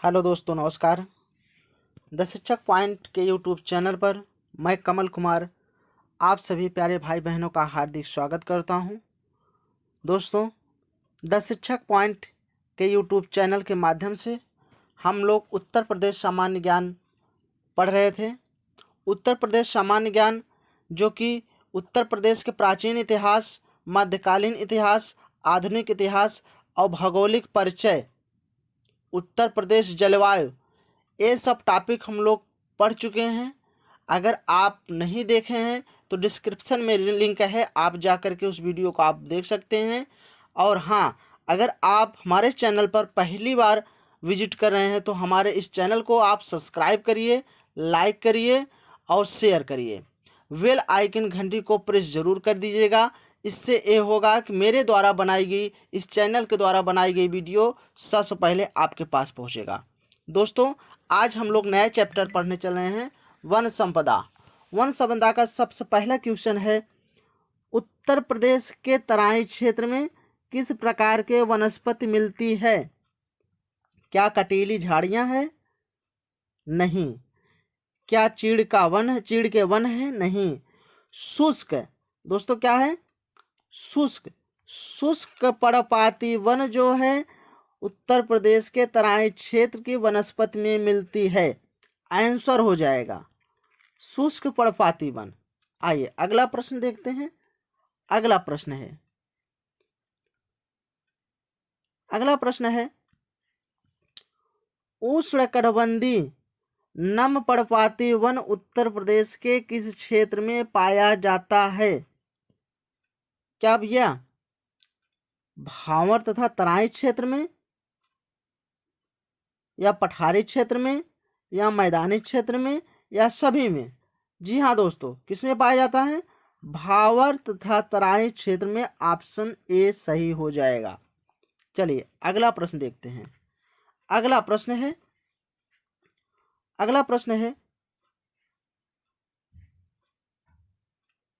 Hello दोस्तों, नमस्कार। The शिक्षक पॉइंट के यूट्यूब चैनल पर मैं कमल कुमार आप सभी प्यारे भाई बहनों का हार्दिक स्वागत करता हूं। दोस्तों, द शिक्षक पॉइंट के यूट्यूब चैनल के माध्यम से हम लोग उत्तर प्रदेश सामान्य ज्ञान पढ़ रहे थे। उत्तर प्रदेश सामान्य ज्ञान जो कि उत्तर प्रदेश के प्राचीन इतिहास, मध्यकालीन इतिहास, आधुनिक इतिहास और भौगोलिक परिचय, उत्तर प्रदेश जलवायु, ये सब टॉपिक हम लोग पढ़ चुके हैं। अगर आप नहीं देखे हैं तो डिस्क्रिप्शन में लिंक है, आप जा कर के उस वीडियो को आप देख सकते हैं। और हाँ, अगर आप हमारे चैनल पर पहली बार विजिट कर रहे हैं तो हमारे इस चैनल को आप सब्सक्राइब करिए, लाइक करिए और शेयर करिए। बेल आइकन घंटी को प्रेस ज़रूर कर दीजिएगा। इससे ये होगा कि मेरे द्वारा बनाई गई, इस चैनल के द्वारा बनाई गई वीडियो सबसे पहले आपके पास पहुंचेगा। दोस्तों, आज हम लोग नए चैप्टर पढ़ने चल रहे हैं, वन संपदा। वन संपदा का सबसे पहला क्वेश्चन है, उत्तर प्रदेश के तराई क्षेत्र में किस प्रकार के वनस्पति मिलती है? क्या कटीली झाड़ियां हैं? नहीं। क्या चीड़ के वन है? नहीं। शुष्क, दोस्तों क्या है? शुष्क पर्णपाती वन जो है उत्तर प्रदेश के तराई क्षेत्र की वनस्पति में मिलती है। आंसर हो जाएगा शुष्क पर्णपाती वन। आइए अगला प्रश्न देखते हैं। अगला प्रश्न है, उष्णकटिबंधीय नम पर्णपाती वन उत्तर प्रदेश के किस क्षेत्र में पाया जाता है? क्या भैया? भावर तथा तराई क्षेत्र में, या पठारी क्षेत्र में, या मैदानी क्षेत्र में, या सभी में? जी हाँ दोस्तों, किसमें पाया जाता है? भावर तथा तराई क्षेत्र में। ऑप्शन ए सही हो जाएगा। चलिए अगला प्रश्न देखते हैं। अगला प्रश्न है,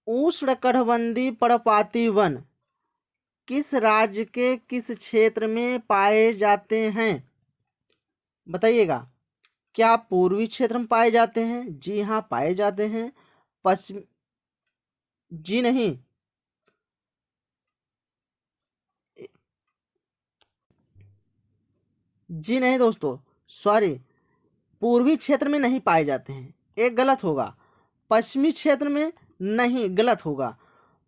उष्णकटिबंधीय पर्णपाती वन किस राज्य के किस क्षेत्र में पाए जाते हैं? बताइएगा। क्या पूर्वी क्षेत्र में पाए जाते हैं? जी हाँ, पाए जाते हैं। पश्चिम, जी नहीं। जी नहीं दोस्तों, सॉरी, पूर्वी क्षेत्र में नहीं पाए जाते हैं, एक गलत होगा। पश्चिमी क्षेत्र में नहीं, गलत होगा।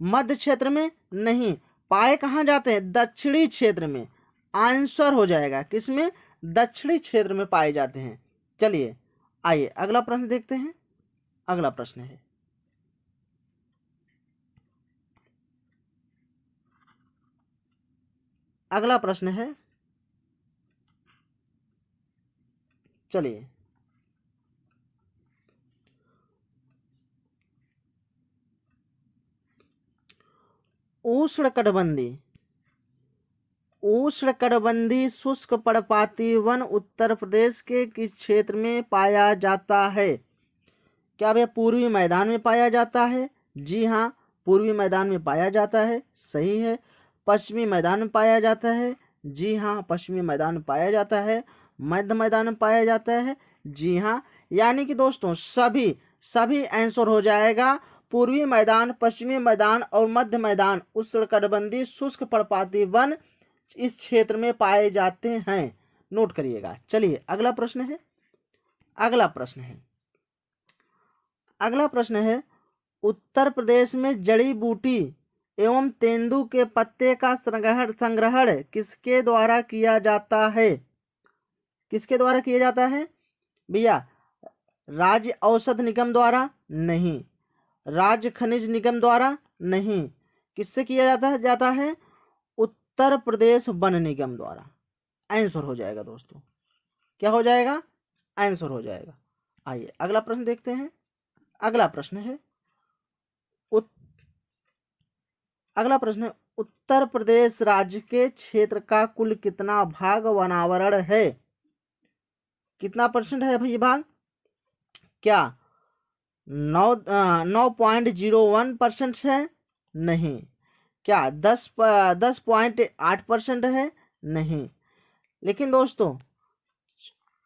मध्य क्षेत्र में नहीं। पाए कहाँ जाते हैं? दक्षिणी क्षेत्र में। आंसर हो जाएगा किसमें? दक्षिणी क्षेत्र में पाए जाते हैं। चलिए आइए अगला प्रश्न देखते हैं। अगला प्रश्न है, चलिए उष्णकटिबंधीय शुष्क पर्णपाती वन उत्तर प्रदेश के किस क्षेत्र में पाया जाता है? क्या भैया पूर्वी मैदान में पाया जाता है? जी हाँ, पूर्वी मैदान में पाया जाता है, सही है। पश्चिमी मैदान में पाया जाता है? जी हाँ, पश्चिमी मैदान में पाया जाता है। मध्य मैदान में पाया जाता है? जी हाँ। यानी कि दोस्तों सभी आंसर हो जाएगा। पूर्वी मैदान, पश्चिमी मैदान और मध्य मैदान उष्णकटिबंधीय शुष्क पर्णपाती वन इस क्षेत्र में पाए जाते हैं। नोट करिएगा। चलिए अगला प्रश्न है, उत्तर प्रदेश में जड़ी बूटी एवं तेंदू के पत्ते का संग्रहण किसके द्वारा किया जाता है? किसके द्वारा किया जाता है भैया? राज्य औषध निगम द्वारा? नहीं। राज्य खनिज निगम द्वारा? नहीं। किससे किया जाता है? उत्तर प्रदेश वन निगम द्वारा। आंसर हो जाएगा दोस्तों। क्या हो जाएगा? आंसर हो जाएगा। आइए अगला प्रश्न देखते हैं। अगला प्रश्न है, उत्तर प्रदेश राज्य के क्षेत्र का कुल कितना भाग वनावरण है? कितना % है भाई भाग? क्या 9.01% है? नहीं। क्या 10.8% है? नहीं। लेकिन दोस्तों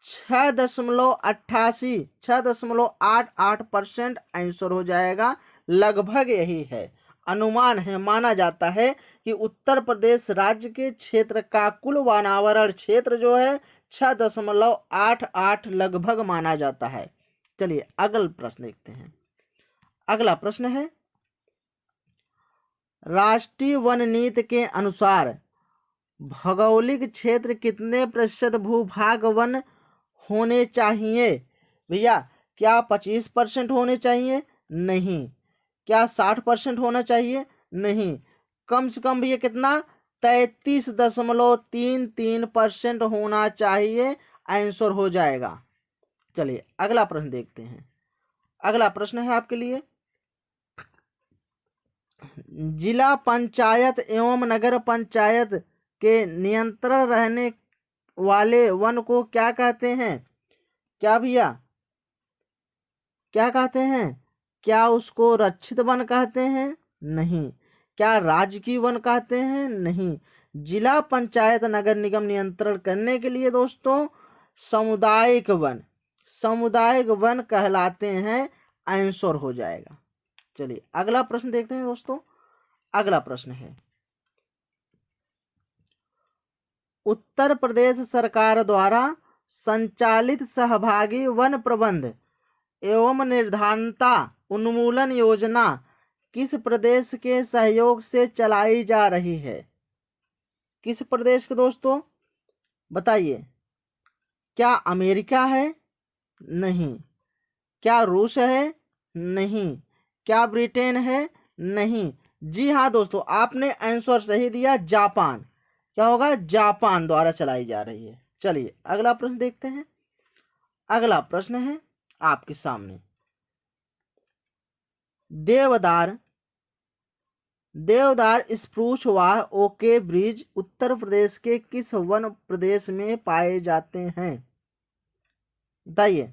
6.88% आंसर हो जाएगा। लगभग यही है, अनुमान है, माना जाता है कि उत्तर प्रदेश राज्य के क्षेत्र का कुल वनावरण क्षेत्र जो है 6.88 लगभग माना जाता है। चलिए अगला प्रश्न देखते हैं। अगला प्रश्न है, राष्ट्रीय वन नीति के अनुसार भौगोलिक क्षेत्र कितने प्रतिशत भूभाग वन होने चाहिए? भैया क्या 25% होने चाहिए? नहीं। क्या 60% होना चाहिए? नहीं। कम से कम भैया कितना? 33.33% होना चाहिए, आंसर हो जाएगा। चलिए अगला प्रश्न देखते हैं। अगला प्रश्न है आपके लिए, जिला पंचायत एवं नगर पंचायत के नियंत्रण रहने वाले वन को क्या कहते हैं? क्या भैया क्या कहते हैं? क्या उसको रक्षित वन कहते हैं? नहीं। क्या राजकीय वन कहते हैं? नहीं। जिला पंचायत नगर निगम नियंत्रण करने के लिए दोस्तों सामुदायिक वन कहलाते हैं, आंसर हो जाएगा। चलिए अगला प्रश्न देखते हैं दोस्तों। अगला प्रश्न है, उत्तर प्रदेश सरकार द्वारा संचालित सहभागी वन प्रबंध एवं निर्धारणता उन्मूलन योजना किस प्रदेश के सहयोग से चलाई जा रही है? किस प्रदेश के दोस्तों बताइए? क्या अमेरिका है? नहीं। क्या रूस है? नहीं। क्या ब्रिटेन है? नहीं। जी हाँ दोस्तों, आपने आंसर सही दिया, जापान। क्या होगा? जापान द्वारा चलाई जा रही है। चलिए अगला प्रश्न देखते हैं। अगला प्रश्न है आपके सामने, देवदार स्प्रूस व ओके ब्रिज उत्तर प्रदेश के किस वन प्रदेश में पाए जाते हैं? बताइए।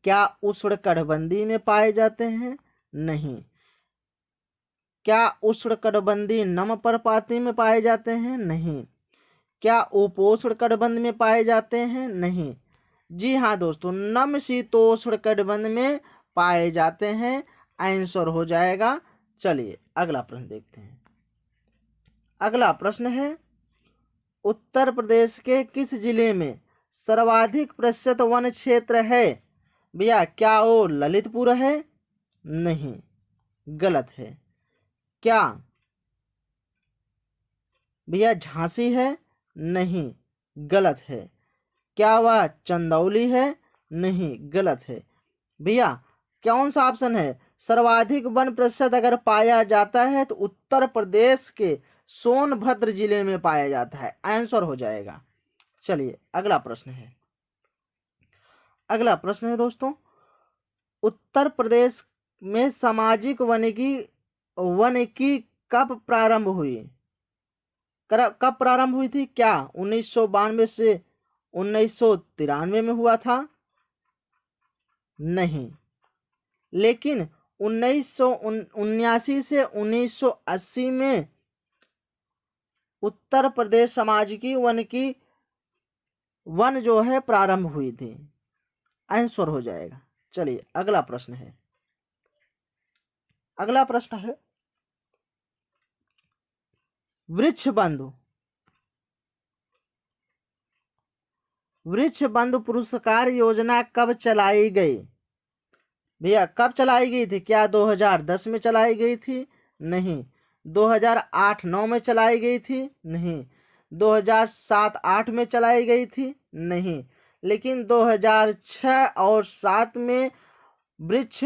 क्या उष्णकटिबंधीय में पाए जाते हैं? नहीं। क्या उष्णकटिबंधीय नम पर्वतीय में पाए जाते हैं? नहीं। क्या उपोष्णकटिबंध में पाए जाते हैं? नहीं। जी हाँ दोस्तों, नम शीतोष्णकटिबंध में पाए जाते हैं, आंसर हो जाएगा। चलिए अगला प्रश्न देखते हैं। अगला प्रश्न है, उत्तर प्रदेश के किस जिले में सर्वाधिक प्रतिशत वन क्षेत्र है? भैया क्या वो ललितपुर है? नहीं, गलत है। क्या भैया झांसी है? नहीं, गलत है। क्या वह चंदौली है? नहीं, गलत है। भैया कौन सा ऑप्शन है? सर्वाधिक वन प्रतिशत अगर पाया जाता है तो उत्तर प्रदेश के सोनभद्र जिले में पाया जाता है, आंसर हो जाएगा। चलिए अगला प्रश्न है। अगला प्रश्न है दोस्तों, उत्तर प्रदेश में सामाजिक वानिकी कब प्रारंभ हुई? कब प्रारंभ हुई थी? क्या 1992 से 1993 में हुआ था? नहीं। लेकिन 1979 से 1980 में उत्तर प्रदेश सामाजिक वन जो है प्रारंभ हुई थी, आंसर हो जाएगा। चलिए अगला प्रश्न है। अगला प्रश्न है, वृक्ष बंधु पुरस्कार योजना कब चलाई गई? भैया कब चलाई गई थी? क्या 2010 में चलाई गई थी? नहीं। 2008-9 में चलाई गई थी? नहीं। 2007-8 में चलाई गई थी? नहीं। लेकिन 2006 और 7 में वृक्ष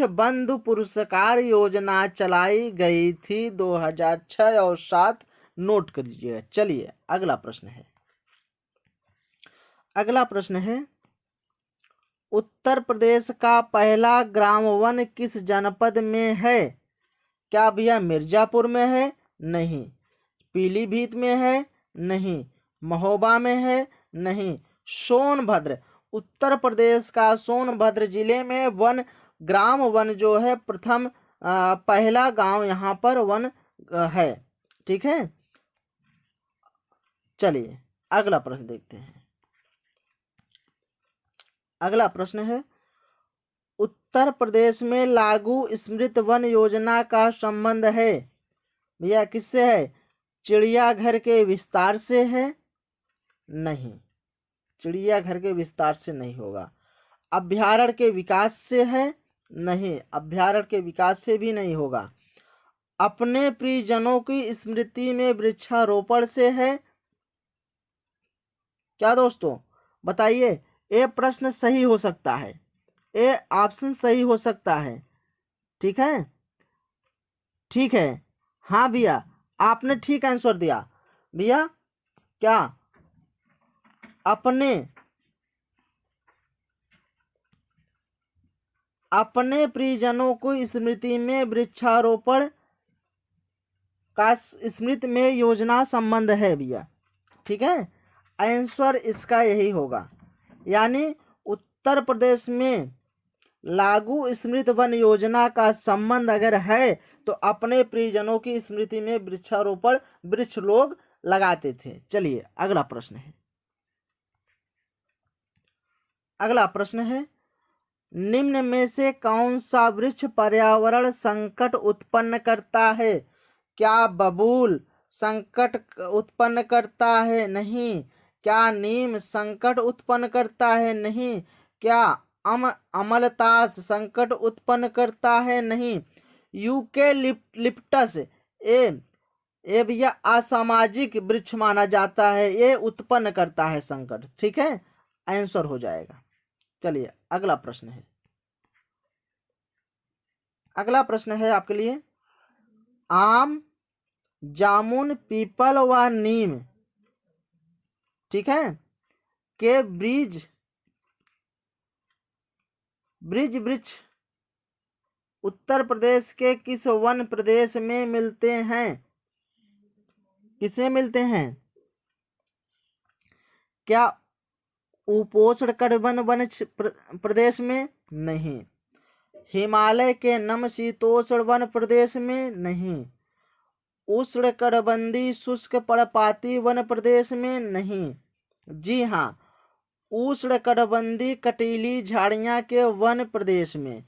बंधु पुरस्कार योजना चलाई गई थी। 2006 और 7 नोट कर लीजिएगा। चलिए अगला प्रश्न है। अगला प्रश्न है, उत्तर प्रदेश का पहला ग्राम वन किस जनपद में है? क्या भैया मिर्जापुर में है? नहीं। पीलीभीत में है? नहीं। महोबा में है? नहीं। सोनभद्र, उत्तर प्रदेश का सोनभद्र जिले में ग्राम वन जो है प्रथम पहला गांव यहाँ पर वन है। ठीक है, चलिए अगला प्रश्न देखते हैं। अगला प्रश्न है, उत्तर प्रदेश में लागू स्मृत वन योजना का संबंध है भैया किससे है? चिड़ियाघर के विस्तार से है? नहीं, चिड़ियाघर के विस्तार से नहीं होगा। अभ्यारण्य के विकास से है? नहीं, अभ्यारण्य के विकास से भी नहीं होगा। अपने प्रियजनों की स्मृति में वृक्षारोपण से है? क्या दोस्तों बताइए, ये प्रश्न सही हो सकता है, ये ऑप्शन सही हो सकता है। ठीक है, ठीक है, हाँ भैया आपने ठीक आंसर दिया। भैया क्या अपने प्रियजनों को स्मृति में वृक्षारोपण का स्मृति में योजना संबंध है भैया। ठीक है, आंसर इसका यही होगा। यानी उत्तर प्रदेश में लागू स्मृत वन योजना का संबंध अगर है तो अपने प्रियजनों की स्मृति में वृक्षारोपण वृक्ष लोग लगाते थे। चलिए अगला प्रश्न है, अगला प्रश्न है, निम्न में से कौन सा वृक्ष पर्यावरण संकट उत्पन्न करता है? क्या बबूल संकट उत्पन्न करता है? नहीं। क्या नीम संकट उत्पन्न करता है? नहीं। क्या अमलतास संकट उत्पन्न करता है? नहीं। यूकेलिप्टस ये भैया असामाजिक वृक्ष माना जाता है, ये उत्पन्न करता है संकट। ठीक है, आंसर हो जाएगा। चलिए अगला प्रश्न है, अगला प्रश्न है आपके लिए, आम, जामुन, पीपल व नीम, ठीक है, के ब्रिज वृक्ष उत्तर प्रदेश के किस वन प्रदेश में मिलते हैं? किसमें मिलते हैं? क्या उपोष्ण कटिबंध वन प्रदेश में? नहीं। हिमालय के समशीतोष्ण वन प्रदेश में? नहीं। उष्ण कटिबंधीय शुष्क पर्णपाती वन प्रदेश में? नहीं। जी हाँ, उष्ण कटिबंधीय कटीली झाड़ियां के वन प्रदेश में।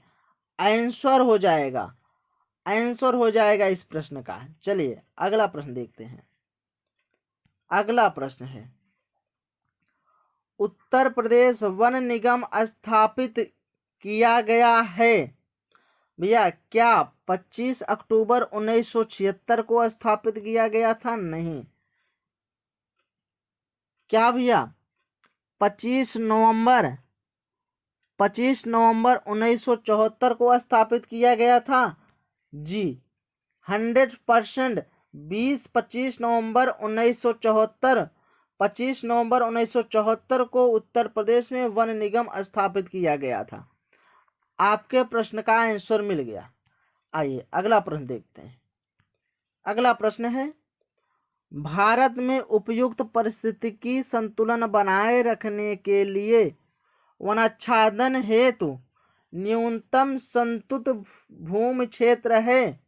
आंसर हो जाएगा, आंसर हो जाएगा इस प्रश्न का। चलिए अगला प्रश्न देखते हैं। अगला प्रश्न है, उत्तर प्रदेश वन निगम स्थापित किया गया है भैया क्या 25 अक्टूबर 1976 को स्थापित किया गया था? नहीं। क्या भैया 25 नवंबर 1974 को स्थापित किया गया था? जी 100%। 25 नवंबर 1974, 25 नवंबर 1974 को उत्तर प्रदेश में वन निगम स्थापित किया गया था। आपके प्रश्न का आंसर मिल गया। आइए अगला प्रश्न देखते हैं। अगला प्रश्न है, भारत में उपयुक्त पारिस्थितिकी संतुलन बनाए रखने के लिए वनाच्छादन हेतु न्यूनतम संतुलित भूमि क्षेत्र है?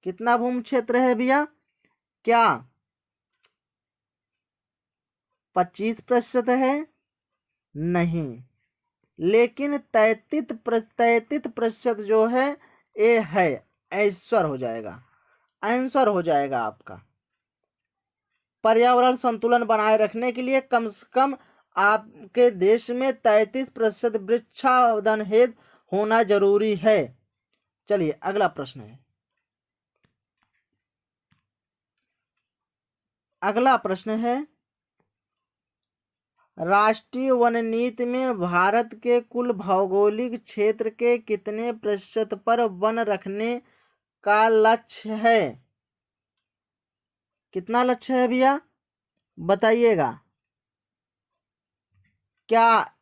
कितना भूमि क्षेत्र है भैया? क्या 25% है? नहीं, लेकिन 33% जो है ये है। आंसर हो जाएगा, आंसर हो जाएगा आपका। पर्यावरण संतुलन बनाए रखने के लिए कम से कम आपके देश में 33% वृक्षारोपण हेतु होना जरूरी है। चलिए अगला प्रश्न है, अगला प्रश्न है, राष्ट्रीय वन नीति में भारत के कुल भौगोलिक क्षेत्र के कितने प्रतिशत पर वन रखने का लक्ष्य है? कितना लक्ष्य है भैया बताइएगा? क्या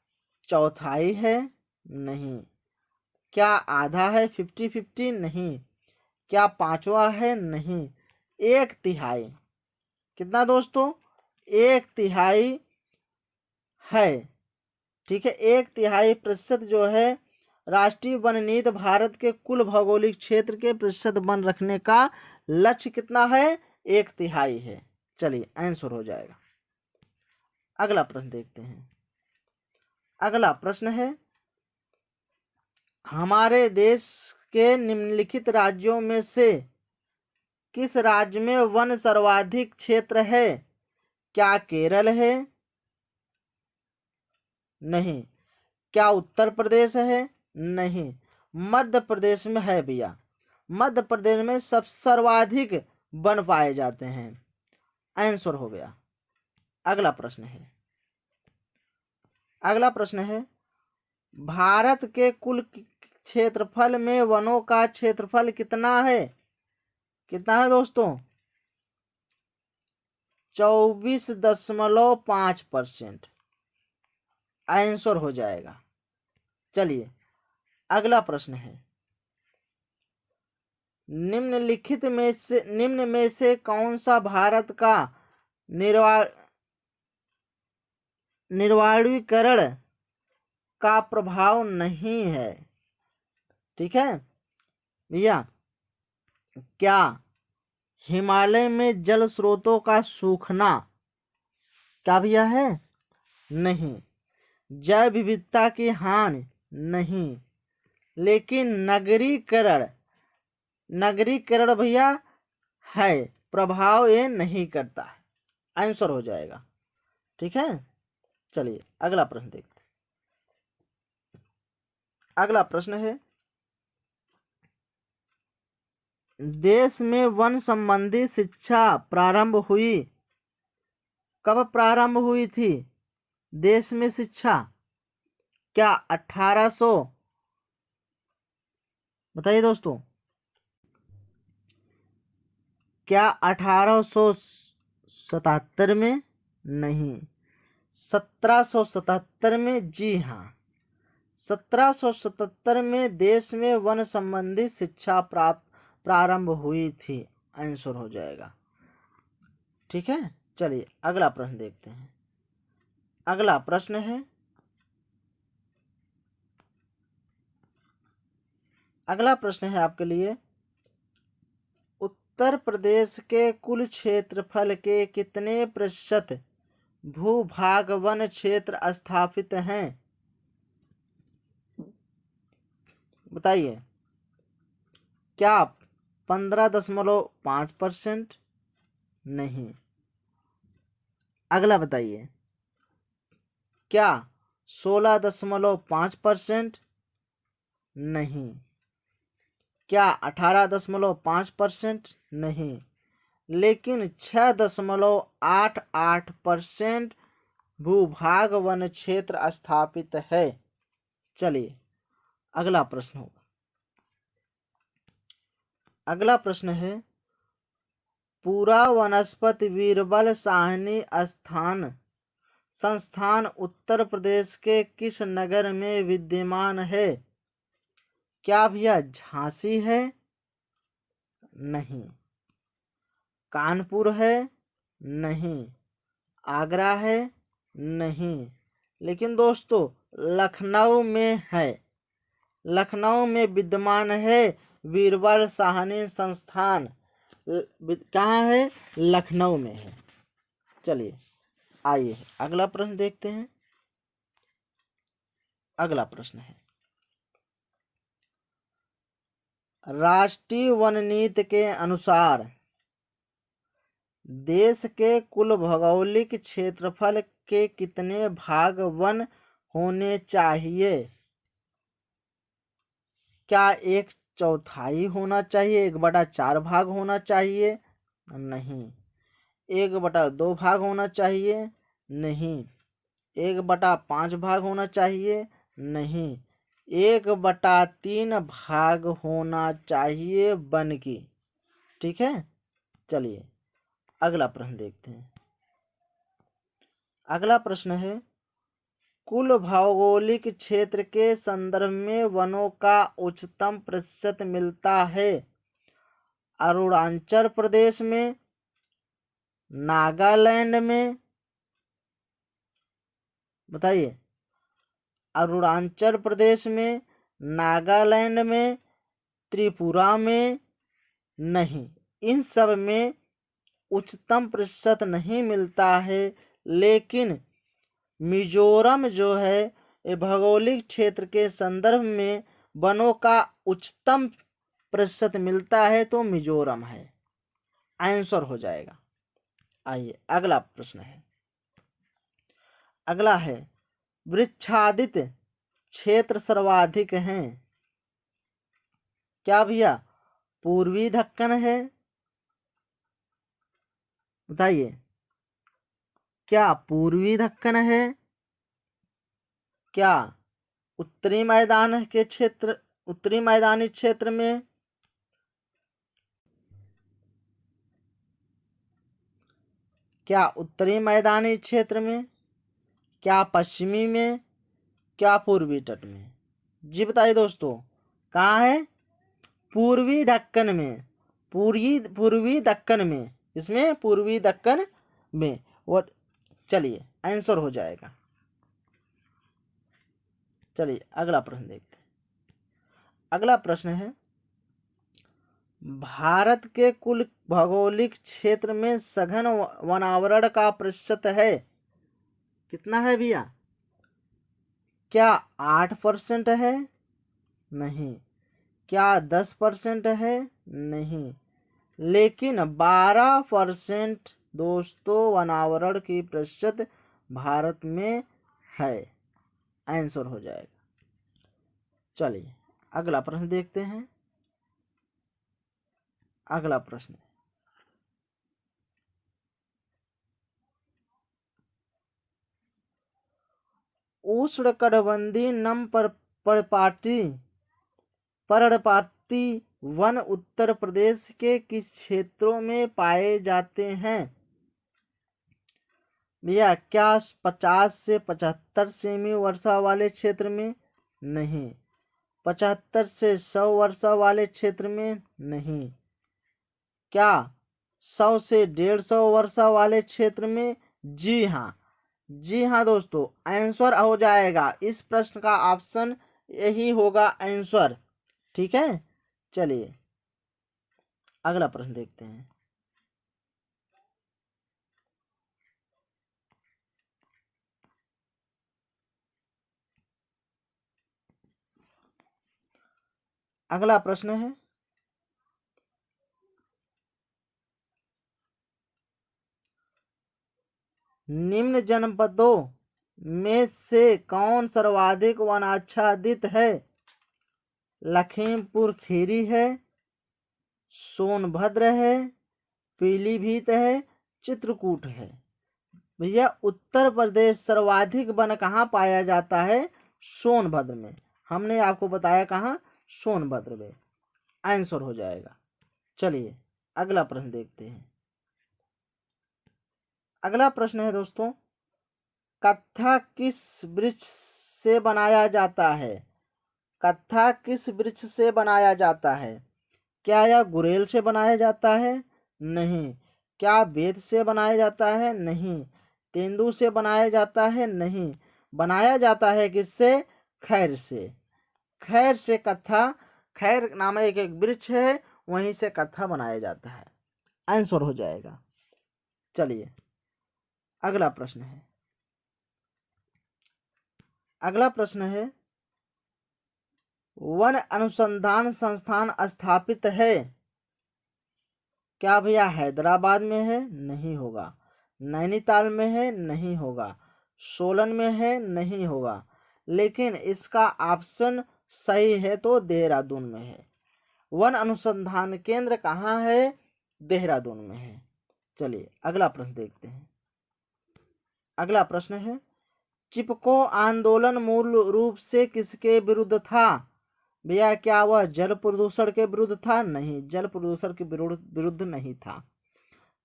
चौथाई है? नहीं। क्या आधा है 50-50? नहीं। क्या पांचवा है? नहीं। 1/3। कितना दोस्तों? 1/3 है। ठीक है, 1/3% जो है राष्ट्रीय वन नीति भारत के कुल भौगोलिक क्षेत्र के प्रतिशत वन रखने का लक्ष्य कितना है? 1/3 है। चलिए आंसर हो जाएगा। अगला प्रश्न देखते हैं। अगला प्रश्न है, हमारे देश के निम्नलिखित राज्यों में से किस राज्य में वन सर्वाधिक क्षेत्र है? क्या केरल है? नहीं। क्या उत्तर प्रदेश है? नहीं। मध्य प्रदेश में है भैया। मध्य प्रदेश में सब सर्वाधिक वन पाए जाते हैं। आंसर हो गया। अगला प्रश्न है, भारत के कुल क्षेत्रफल में वनों का क्षेत्रफल कितना है? कितना है दोस्तों? 24.5%। आंसर हो जाएगा। चलिए अगला प्रश्न है, निम्न में से कौन सा भारत का निर्वाणीकरण का प्रभाव नहीं है? ठीक है भैया। क्या हिमालय में जल स्रोतों का सूखना क्या भैया है? नहीं। जैव विविधता की हानि? नहीं। लेकिन नगरीकरण भैया है, प्रभाव ये नहीं करता है। आंसर हो जाएगा। ठीक है। चलिए अगला प्रश्न देखते हैं। अगला प्रश्न है, देश में वन संबंधी शिक्षा प्रारंभ हुई? कब प्रारंभ हुई थी देश में शिक्षा? क्या 1800 बताइए दोस्तों, क्या 1877 में? नहीं। 1777 में? जी हाँ, 1777 में देश में वन संबंधी शिक्षा प्रारंभ हुई थी। आंसर हो जाएगा। ठीक है। चलिए अगला प्रश्न देखते हैं। अगला प्रश्न है आपके लिए, उत्तर प्रदेश के कुल क्षेत्रफल के कितने प्रतिशत भूभाग वन क्षेत्र स्थापित हैं? बताइए। क्या 15.5%? नहीं। अगला बताइए। क्या 16.5%? नहीं। क्या 18.5%? नहीं। लेकिन 6.88% भूभाग वन क्षेत्र स्थापित है। चलिए अगला प्रश्न होगा। अगला प्रश्न है, पूरा वनस्पति बीरबल साहनी संस्थान उत्तर प्रदेश के किस नगर में विद्यमान है? क्या भैया झांसी है? नहीं। कानपुर है? नहीं। आगरा है? नहीं। लेकिन दोस्तों लखनऊ में है। लखनऊ में विद्यमान है बीरबल साहनी संस्थान। कहाँ है? लखनऊ में है। चलिए आइए अगला प्रश्न देखते हैं। अगला प्रश्न है, राष्ट्रीय वन नीति के अनुसार देश के कुल भौगोलिक क्षेत्रफल के कितने भाग वन होने चाहिए? क्या 1/4 होना चाहिए? 1/4 भाग होना चाहिए? नहीं। 1/2 भाग होना चाहिए? नहीं। 1/5 भाग होना चाहिए? नहीं। 1/3 भाग होना चाहिए वन की। ठीक है। चलिए अगला प्रश्न देखते हैं। अगला प्रश्न है, कुल भौगोलिक क्षेत्र के संदर्भ में वनों का उच्चतम प्रतिशत मिलता है अरुणाचल प्रदेश में, नागालैंड में? बताइए। अरुणाचल प्रदेश में, नागालैंड में, त्रिपुरा में? नहीं। इन सब में उच्चतम प्रतिशत नहीं मिलता है, लेकिन मिजोरम जो है ये भौगोलिक क्षेत्र के संदर्भ में वनों का उच्चतम प्रतिशत मिलता है तो मिजोरम है। आंसर हो जाएगा। आइए अगला प्रश्न है। अगला है वृक्षादित क्षेत्र सर्वाधिक हैं। क्या भैया? पूर्वी ढक्कन है? बताइए, क्या पूर्वी ढक्कन है? क्या उत्तरी मैदानी क्षेत्र में? क्या उत्तरी मैदानी क्षेत्र में? क्या पश्चिमी में? क्या पूर्वी तट में? जी बताइए दोस्तों, कहाँ है? पूर्वी दक्कन में। पूर्वी दक्कन में। इसमें पूर्वी दक्कन में। और चलिए आंसर हो जाएगा। चलिए अगला प्रश्न देखते हैं। अगला प्रश्न है, भारत के कुल भौगोलिक क्षेत्र में सघन वनावरण का प्रतिशत है कितना है भैया? क्या 8% है? नहीं। क्या 10% है? नहीं। लेकिन 12% दोस्तों वनावरण की प्रतिशत भारत में है। आंसर हो जाएगा। चलिए अगला प्रश्न देखते हैं। अगला प्रश्न, उष्णकटिबंधीय नम पर्णपाती वन उत्तर प्रदेश के किस क्षेत्रों में पाए जाते हैं भैया? क्या 50 से 75 सेमी वर्षा वाले क्षेत्र में? नहीं। 75 से 100 वर्षा वाले क्षेत्र में? नहीं। क्या 100 से 150 वर्षा वाले क्षेत्र में? जी हाँ, जी हाँ दोस्तों, आंसर हो जाएगा। इस प्रश्न का ऑप्शन यही होगा आंसर। ठीक है, चलिए अगला प्रश्न देखते हैं। अगला प्रश्न है, निम्न जनपदों में से कौन सर्वाधिक वनाच्छादित है? लखीमपुर खीरी है, सोनभद्र है, पीलीभीत है, चित्रकूट है। भैया उत्तर प्रदेश सर्वाधिक वन कहाँ पाया जाता है? सोनभद्र में। हमने आपको बताया कहाँ? सोनभद्र में। आंसर हो जाएगा। चलिए अगला प्रश्न देखते हैं। अगला प्रश्न है दोस्तों, कत्था किस वृक्ष से बनाया जाता है? कत्था किस वृक्ष से बनाया जाता है? क्या यह गुरेल से बनाया जाता है? नहीं। क्या बेत से बनाया जाता है? नहीं। तेंदू से बनाया जाता है? नहीं। बनाया जाता है किससे? खैर से। खैर से कत्था, खैर नामक एक वृक्ष है, वहीं से कत्था बनाया जाता है। आंसर हो जाएगा। चलिए अगला प्रश्न है। अगला प्रश्न है, वन अनुसंधान संस्थान स्थापित है? क्या भैया हैदराबाद में है? नहीं होगा। नैनीताल में है? नहीं होगा। सोलन में है? नहीं होगा। लेकिन इसका ऑप्शन सही है तो देहरादून में है। वन अनुसंधान केंद्र कहाँ है? देहरादून में है। चलिए अगला प्रश्न देखते हैं। अगला प्रश्न है, चिपको आंदोलन मूल रूप से किसके विरुद्ध था? भैया क्या वह जल प्रदूषण के विरुद्ध था? नहीं, जल प्रदूषण के विरुद्ध नहीं था।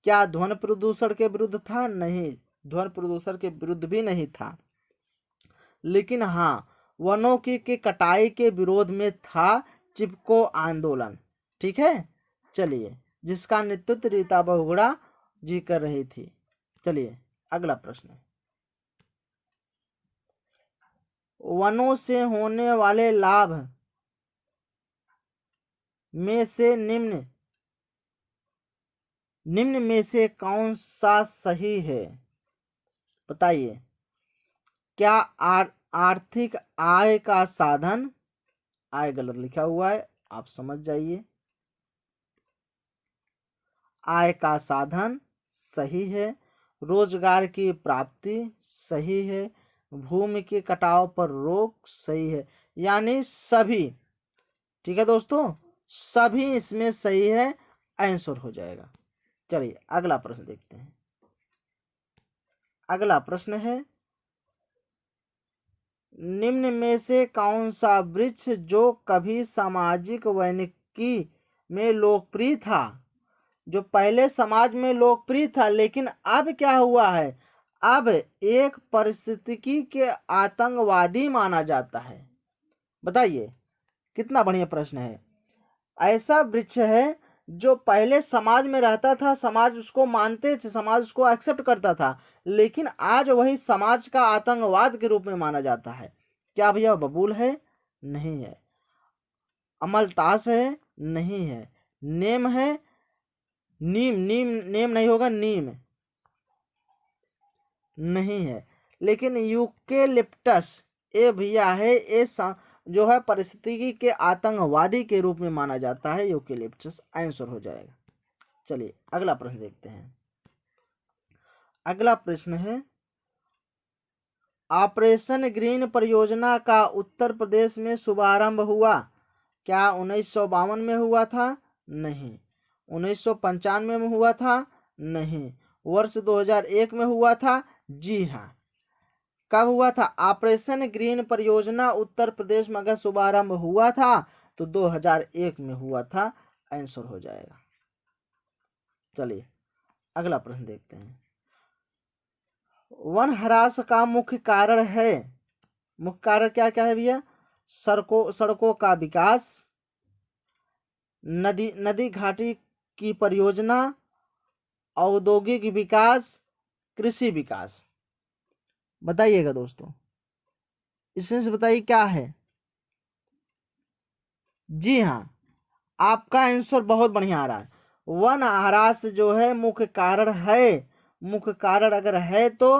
क्या ध्वनि प्रदूषण के विरुद्ध था? नहीं, ध्वनि प्रदूषण के विरुद्ध भी नहीं था। लेकिन हाँ, वनों की कटाई के विरोध में था चिपको आंदोलन। ठीक है, चलिए, जिसका नेतृत्व रीता बहुगुणा जी कर रही थी। चलिए अगला प्रश्न, वनों से होने वाले लाभ में से निम्न में से कौन सा सही है? बताइए। क्या आर्थिक आय का साधन, आय गलत लिखा हुआ है, आप समझ जाइए। आय का साधन सही है। रोजगार की प्राप्ति सही है। भूमि के कटाव पर रोक सही है। यानी सभी, ठीक है दोस्तों, सभी इसमें सही है, आंसर हो जाएगा। चलिए अगला प्रश्न देखते हैं। अगला प्रश्न है, निम्न में से कौन सा वृक्ष जो कभी सामाजिक वानिकी में लोकप्रिय था, जो पहले समाज में लोकप्रिय था लेकिन अब क्या हुआ है, अब एक पारिस्थितिकी के आतंकवादी माना जाता है। बताइए, कितना बढ़िया प्रश्न है। ऐसा वृक्ष है जो पहले समाज में रहता था, समाज उसको मानते थे, समाज उसको एक्सेप्ट करता था, लेकिन आज वही समाज का आतंकवाद के रूप में माना जाता है। क्या भैया बबूल है? नहीं है। अमलतास है? नहीं है। नेम है? नीम, नीम, नेम नहीं होगा, नीम नहीं है। लेकिन यूकेलिप्टस ए भैया है, ये जो है परिस्थिति के आतंकवादी के रूप में माना जाता है, यूकेलिप्टस आंसर हो जाएगा। चलिए अगला प्रश्न देखते हैं। अगला प्रश्न है, ऑपरेशन ग्रीन परियोजना का उत्तर प्रदेश में शुभारंभ हुआ, क्या 1952 में हुआ था? नहीं। 1995 में हुआ था? नहीं। वर्ष 2001 में हुआ था? जी हाँ। कब हुआ था? ऑपरेशन ग्रीन परियोजना उत्तर प्रदेश में अगर शुभारंभ हुआ था तो 2001 में हुआ था, आंसर हो जाएगा। चलिए अगला प्रश्न देखते हैं। वन ह्रास का मुख्य कारण है, मुख्य कारण क्या क्या है भैया? सड़कों का विकास, नदी घाटी की परियोजना, औद्योगिक विकास, कृषि विकास। बताइएगा दोस्तों, इसमें से बताइए क्या है? जी हाँ, आपका आंसर बहुत बढ़िया आ रहा है। वन ह्रास जो है मुख्य कारण है, मुख्य कारण अगर है तो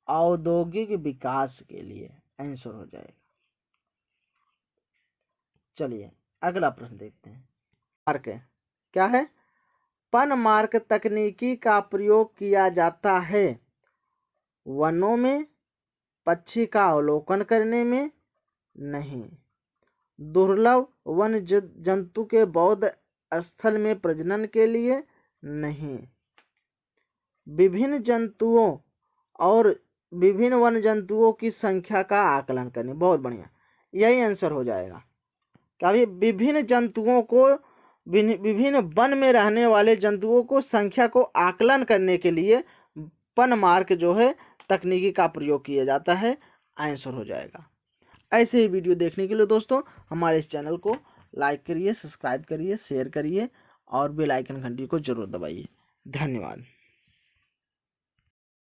औद्योगिक विकास के लिए आंसर हो जाएगा। चलिए अगला प्रश्न देखते हैं। मार्क क्या है? पन मार्क तकनीकी का प्रयोग किया जाता है वनों में पक्षी का अवलोकन करने में? नहीं। दुर्लभ वन जंतु के बौद्ध स्थल में प्रजनन के लिए? नहीं। विभिन्न जंतुओं और विभिन्न वन जंतुओं की संख्या का आकलन करने? बहुत बढ़िया, यही आंसर हो जाएगा। क्या विभिन्न जंतुओं को, विभिन्न वन में रहने वाले जंतुओं को संख्या को आकलन करने के लिए पन मार्क जो है तकनीकी का प्रयोग किया जाता है, आंसर हो जाएगा। ऐसे ही वीडियो देखने के लिए दोस्तों हमारे इस चैनल को लाइक करिए, सब्सक्राइब करिए, शेयर करिए और बेल आइकन घंटी को जरूर दबाइए। धन्यवाद।